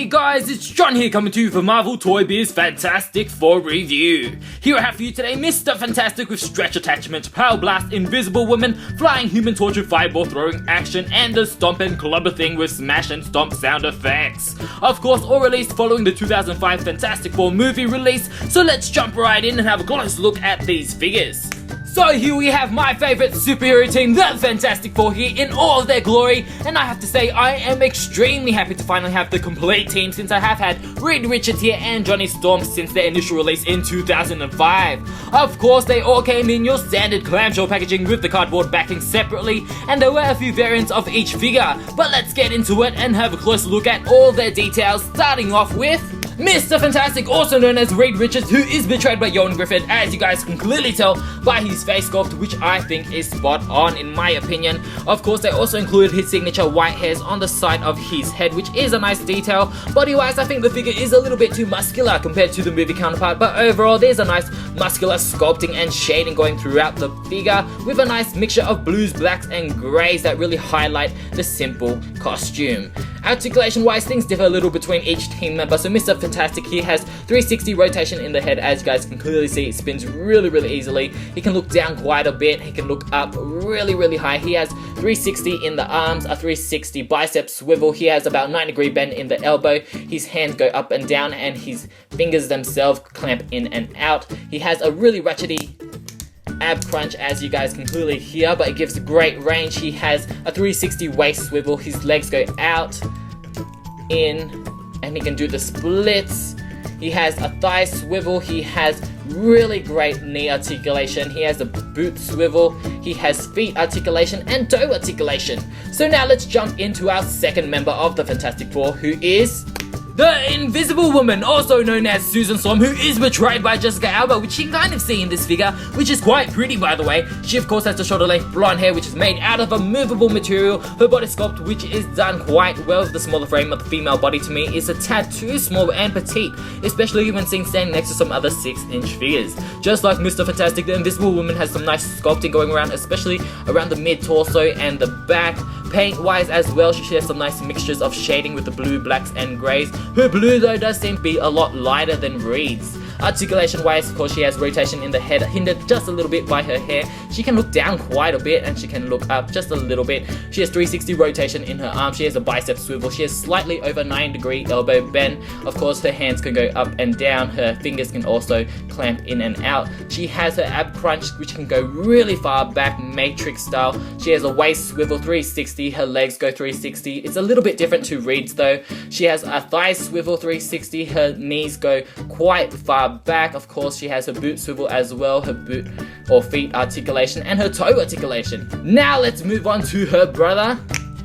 Hey guys, it's John here coming to you for Marvel Toy Biz Fantastic Four review. Here I have for you today Mr. Fantastic with stretch attachment, Power Blast, Invisible Woman, Flying Human Torch with fireball throwing action, and the Stomp and Clubber thing with smash and stomp sound effects. Of course, all released following the 2005 Fantastic Four movie release, so let's jump right in and have a close look at these figures. So here we have my favourite superhero team, the Fantastic Four, here in all of their glory, and I have to say I am extremely happy to finally have the complete team since I have had Reed Richards here and Johnny Storm since their initial release in 2005. Of course, they all came in your standard clamshell packaging with the cardboard backing separately, and there were a few variants of each figure, but let's get into it and have a closer look at all their details, starting off with Mr. Fantastic, also known as Reed Richards, who is betrayed by Ioan Gruffudd, as you guys can clearly tell by his face sculpt, which I think is spot on in my opinion. Of course, they also included his signature white hairs on the side of his head, which is a nice detail. Body-wise, I think the figure is a little bit too muscular compared to the movie counterpart, but overall, there's a nice muscular sculpting and shading going throughout the figure, with a nice mixture of blues, blacks, and greys that really highlight the simple costume. Articulation-wise, things differ a little between each team member, so Mr. Fantastic here has 360 rotation in the head, as you guys can clearly see. It spins really easily. He can look down quite a bit, he can look up really high. He has 360 in the arms, a 360 bicep swivel. He has about 9-degree bend in the elbow. His hands go up and down, and his fingers themselves clamp in and out. He has a really ratchety ab crunch, as you guys can clearly hear, but it gives great range. He has a 360 waist swivel. His legs go out, in, and he can do the splits. He has a thigh swivel. He has really great knee articulation. He has a boot swivel. He has feet articulation and toe articulation. So now let's jump into our second member of the Fantastic Four, who is the Invisible Woman, also known as Susan Storm, who is betrayed by Jessica Alba, which you can kind of see in this figure, which is quite pretty by the way. She of course has the shoulder length blonde hair, which is made out of a movable material. Her body sculpt, which is done quite well. The smaller frame of the female body to me is a tad too small and petite, especially when seen standing next to some other 6-inch figures. Just like Mr. Fantastic, the Invisible Woman has some nice sculpting going around, especially around the mid-torso and the back. Paint-wise as well, she has some nice mixtures of shading with the blue, blacks, and greys. Her blue though does seem to be a lot lighter than Reed's. Articulation-wise, of course, she has rotation in the head, hindered just a little bit by her hair. She can look down quite a bit, and she can look up just a little bit. She has 360 rotation in her arm. She has a bicep swivel. She has slightly over 9-degree elbow bend. Of course, her hands can go up and down. Her fingers can also clamp in and out. She has her ab crunch, which can go really far back, matrix style. She has a waist swivel 360. Her legs go 360. It's a little bit different to Reed's though. She has a thigh swivel 360. Her knees go quite far back. Of course, she has her boot swivel as well, her boot or feet articulation, and her toe articulation. Now let's move on to her brother,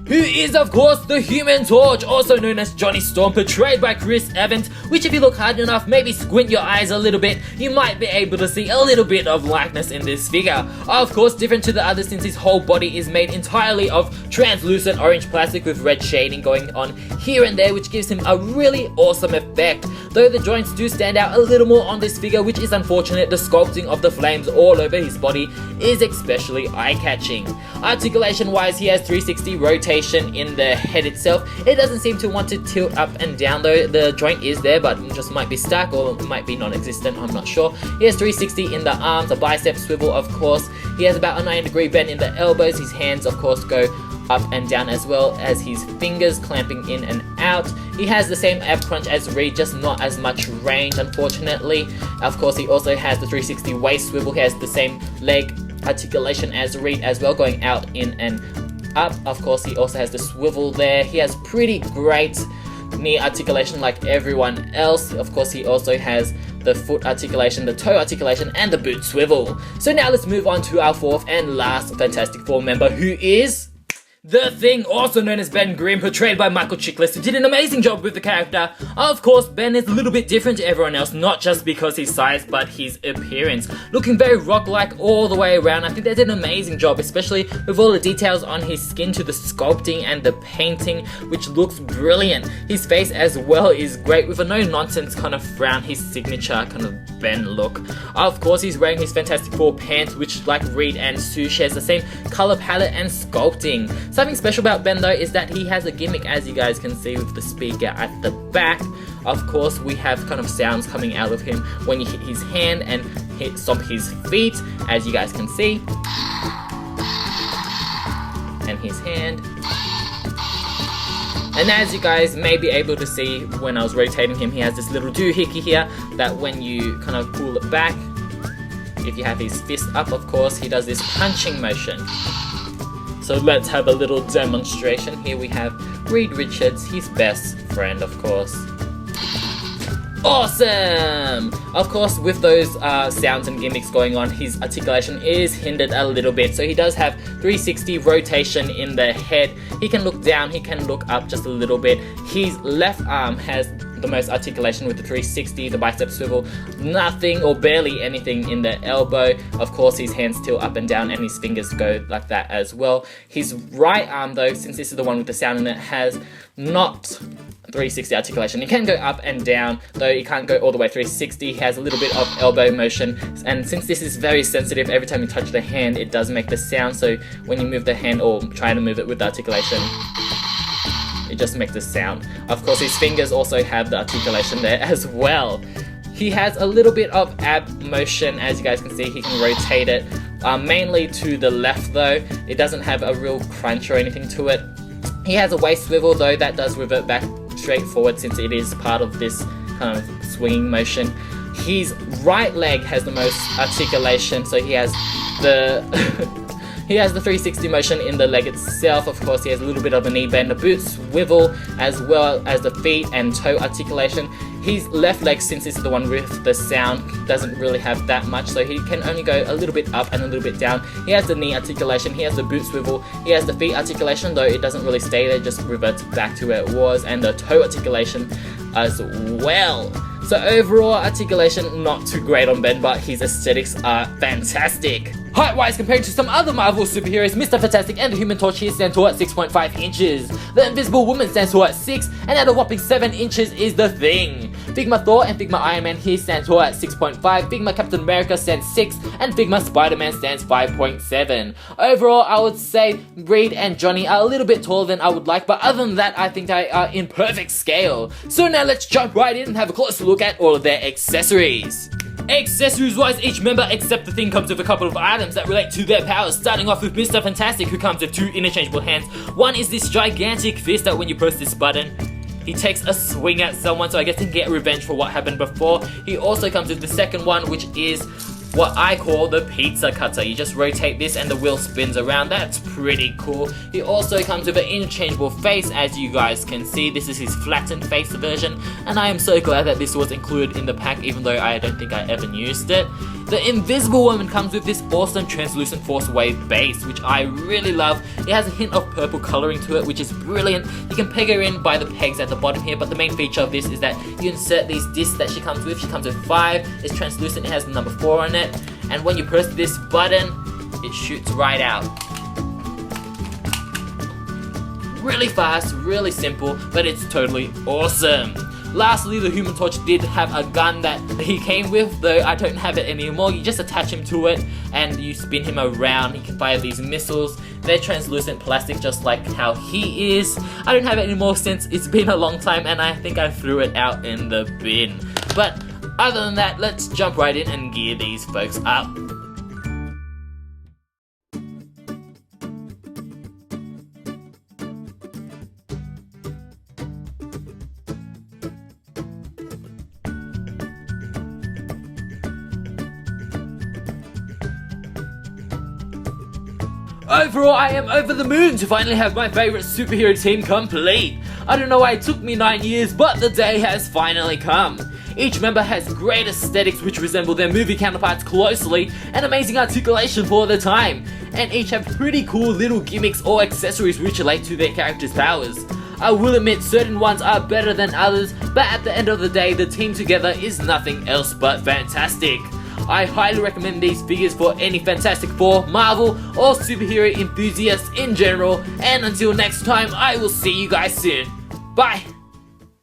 who is of course the Human Torch, also known as Johnny Storm, portrayed by Chris Evans, which if you look hard enough, maybe squint your eyes a little bit, you might be able to see a little bit of likeness in this figure. Of course, different to the others since his whole body is made entirely of translucent orange plastic with red shading going on here and there, which gives him a really awesome effect. Though the joints do stand out a little more on this figure, which is unfortunate, the sculpting of the flames all over his body is especially eye-catching. Articulation wise, he has 360 rotation in the head itself. It doesn't seem to want to tilt up and down though. The joint is there, but it just might be stuck or it might be non-existent, I'm not sure. He has 360 in the arms, a bicep swivel of course. He has about a 9-degree bend in the elbows. His hands of course go up and down, as well as his fingers clamping in and out. He has the same ab crunch as Reed, just not as much range unfortunately. Of course, he also has the 360 waist swivel. He has the same leg articulation as Reed as well, going out, in, and up. Of course, he also has the swivel there. He has pretty great knee articulation like everyone else. Of course, he also has the foot articulation, the toe articulation, and the boot swivel. So now let's move on to our fourth and last Fantastic Four member, who is The Thing, also known as Ben Grimm, portrayed by Michael Chiklis, who did an amazing job with the character. Of course, Ben is a little bit different to everyone else, not just because his size, but his appearance. Looking very rock-like all the way around. I think they did an amazing job, especially with all the details on his skin to the sculpting and the painting, which looks brilliant. His face as well is great, with a no-nonsense kind of frown, his signature kind of Ben look. Of course, he's wearing his Fantastic Four pants, which like Reed and Sue shares the same color palette and sculpting. Something special about Ben though is that he has a gimmick, as you guys can see with the speaker at the back. Of course, we have kind of sounds coming out of him when you hit his hand and stomp his feet, as you guys can see. And his hand. And as you guys may be able to see when I was rotating him, he has this little doohickey here that when you kind of pull it back, if you have his fist up, of course, he does this punching motion. So let's have a little demonstration. Here we have Reed Richards, his best friend, of course. Awesome! Of course, with those sounds and gimmicks going on, his articulation is hindered a little bit. So he does have 360 rotation in the head. He can look down, he can look up just a little bit. His left arm has the most articulation with the 360, the bicep swivel, nothing or barely anything in the elbow. Of course, his hands tilt up and down and his fingers go like that as well. His right arm though, since this is the one with the sound in it, has not 360 articulation. He can go up and down, though he can't go all the way 360. He has a little bit of elbow motion, and since this is very sensitive, every time you touch the hand, it does make the sound. So when you move the hand or try to move it with the articulation, it just makes a sound. Of course, his fingers also have the articulation there as well. He has a little bit of ab motion, as you guys can see. He can rotate it, mainly to the left though. It doesn't have a real crunch or anything to it. He has a waist swivel though, that does revert back straight forward since it is part of this kind of swinging motion. His right leg has the most articulation, so he has the he has the 360 motion in the leg itself. Of course, he has a little bit of a knee bend, a boot swivel, as well as the feet and toe articulation. His left leg, since this is the one with the sound, doesn't really have that much, so he can only go a little bit up and a little bit down. He has the knee articulation, he has the boot swivel, he has the feet articulation, though it doesn't really stay there, just reverts back to where it was, and the toe articulation as well. So overall, articulation not too great on Ben, but his aesthetics are fantastic. Height-wise, compared to some other Marvel superheroes, Mr. Fantastic and the Human Torch here stand tall at 6.5 inches. The Invisible Woman stands tall at 6, and at a whopping 7 inches is the Thing. Figma Thor and Figma Iron Man here stand tall at 6.5, Figma Captain America stands 6, and Figma Spider-Man stands 5.7. Overall, I would say Reed and Johnny are a little bit taller than I would like, but other than that, I think they are in perfect scale. So now let's jump right in and have a closer look at all of their accessories. Accessories wise, each member except the Thing comes with a couple of items that relate to their powers, starting off with Mr. Fantastic, who comes with 2 interchangeable hands. One is this gigantic fist that when you press this button, he takes a swing at someone, so I guess he can get revenge for what happened before. He also comes with the second one, which is what I call the pizza cutter. You just rotate this and the wheel spins around. That's pretty cool. He also comes with an interchangeable face, as you guys can see. This is his flattened face version, and I am so glad that this was included in the pack, even though I don't think I ever used it. The Invisible Woman comes with this awesome translucent force wave base, which I really love. It has a hint of purple coloring to it, which is brilliant. You can peg her in by the pegs at the bottom here, but the main feature of this is that you insert these discs that she comes with. She comes with 5, it's translucent, it has the number 4 on it, and when you press this button, it shoots right out. Really fast, really simple, but it's totally awesome. Lastly, the Human Torch did have a gun that he came with, though I don't have it anymore. You just attach him to it and you spin him around. He can fire these missiles. They're translucent plastic, just like how he is. I don't have it anymore since it's been a long time and I think I threw it out in the bin. But other than that, let's jump right in and gear these folks up. Overall, I am over the moon to finally have my favorite superhero team complete. I don't know why it took me 9 years, but the day has finally come. Each member has great aesthetics which resemble their movie counterparts closely, and amazing articulation for the time. And each have pretty cool little gimmicks or accessories which relate to their character's powers. I will admit certain ones are better than others, but at the end of the day, the team together is nothing else but fantastic. I highly recommend these figures for any Fantastic Four, Marvel, or superhero enthusiasts in general, and until next time, I will see you guys soon. Bye!